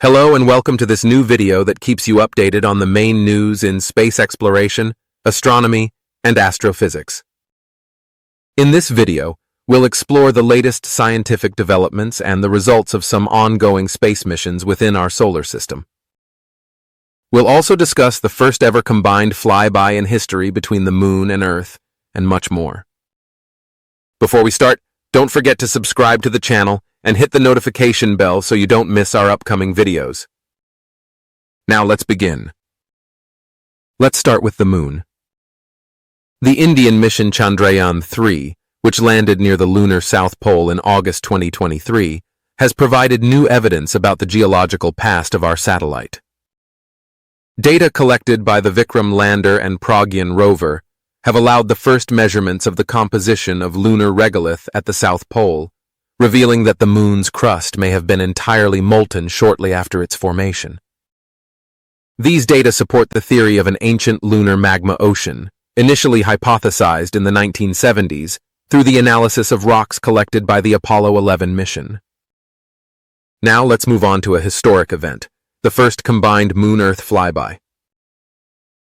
Hello and welcome to this new video that keeps you updated on the main news in space exploration, astronomy, and astrophysics. In this video, we'll explore the latest scientific developments and the results of some ongoing space missions within our solar system. We'll also discuss the first ever combined flyby in history between the Moon and Earth, and much more. Before we start, don't forget to subscribe to the channel and hit the notification bell so you don't miss our upcoming videos. Now let's begin. Let's start with the Moon. The Indian mission Chandrayaan-3, which landed near the lunar South Pole in August 2023, has provided new evidence about the geological past of our satellite. Data collected by the Vikram lander and Pragyan rover have allowed the first measurements of the composition of lunar regolith at the South Pole, revealing that the Moon's crust may have been entirely molten shortly after its formation. These data support the theory of an ancient lunar magma ocean, initially hypothesized in the 1970s through the analysis of rocks collected by the Apollo 11 mission. Now let's move on to a historic event, the first combined Moon-Earth flyby.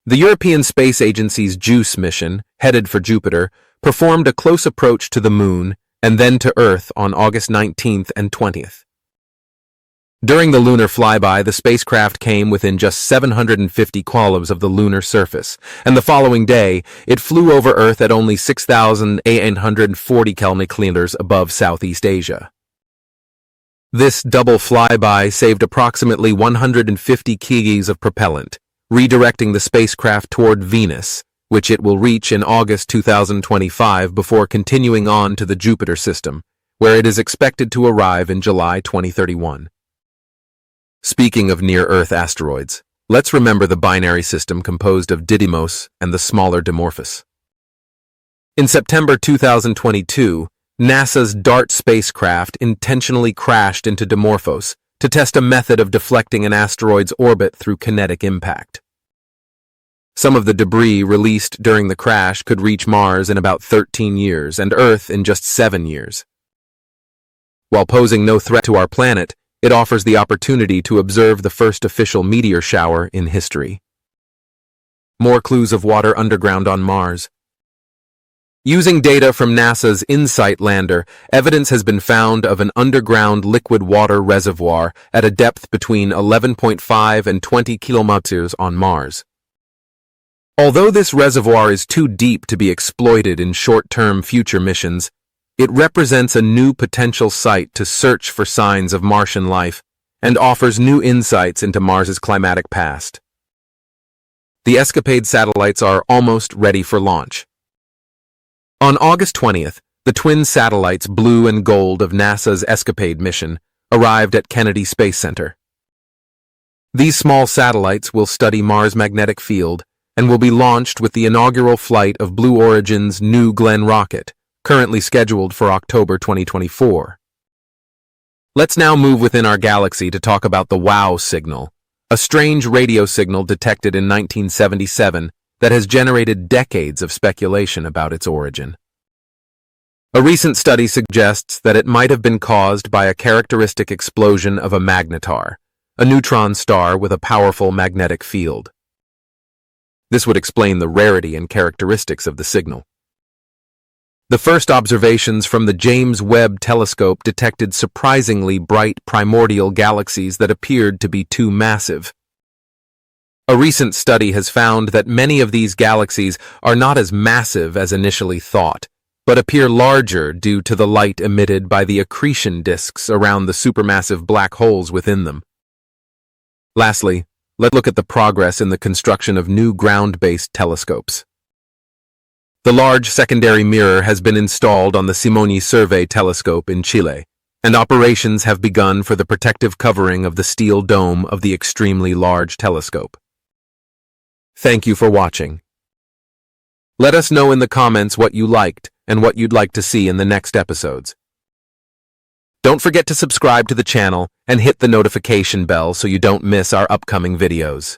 The European Space Agency's JUICE mission, headed for Jupiter, performed a close approach to the Moon and then to Earth on August 19th and 20th. During the lunar flyby, the spacecraft came within just 750 kilometers of the lunar surface, and the following day, it flew over Earth at only 6,840 kilometers above Southeast Asia. This double flyby saved approximately 150 kgs of propellant, redirecting the spacecraft toward Venus, which it will reach in August 2025 before continuing on to the Jupiter system, where it is expected to arrive in July 2031. Speaking of near-Earth asteroids, let's remember the binary system composed of Didymos and the smaller Dimorphos. In September 2022, NASA's DART spacecraft intentionally crashed into Dimorphos to test a method of deflecting an asteroid's orbit through kinetic impact. Some of the debris released during the crash could reach Mars in about 13 years and Earth in just 7 years. While posing no threat to our planet, it offers the opportunity to observe the first official meteor shower in history. More clues of water underground on Mars. Using data from NASA's InSight lander, evidence has been found of an underground liquid water reservoir at a depth between 11.5 and 20 kilometers on Mars. Although this reservoir is too deep to be exploited in short-term future missions, it represents a new potential site to search for signs of Martian life and offers new insights into Mars's climatic past. The ESCAPADE satellites are almost ready for launch. On August 20th, the twin satellites Blue and Gold of NASA's ESCAPADE mission arrived at Kennedy Space Center. These small satellites will study Mars' magnetic field and will be launched with the inaugural flight of Blue Origin's New Glenn rocket, currently scheduled for October 2024. Let's now move within our galaxy to talk about the WOW signal, a strange radio signal detected in 1977 that has generated decades of speculation about its origin. A recent study suggests that it might have been caused by a characteristic explosion of a magnetar, a neutron star with a powerful magnetic field. This would explain the rarity and characteristics of the signal. The first observations from the James Webb Telescope detected surprisingly bright primordial galaxies that appeared to be too massive. A recent study has found that many of these galaxies are not as massive as initially thought, but appear larger due to the light emitted by the accretion disks around the supermassive black holes within them. Lastly, let's look at the progress in the construction of new ground-based telescopes. The large secondary mirror has been installed on the Simoni Survey telescope in Chile, and operations have begun for the protective covering of the steel dome of the extremely large telescope. Thank you for watching. Let us know in the comments what you liked and what you'd like to see in the next episodes. Don't forget to subscribe to the channel and hit the notification bell so you don't miss our upcoming videos.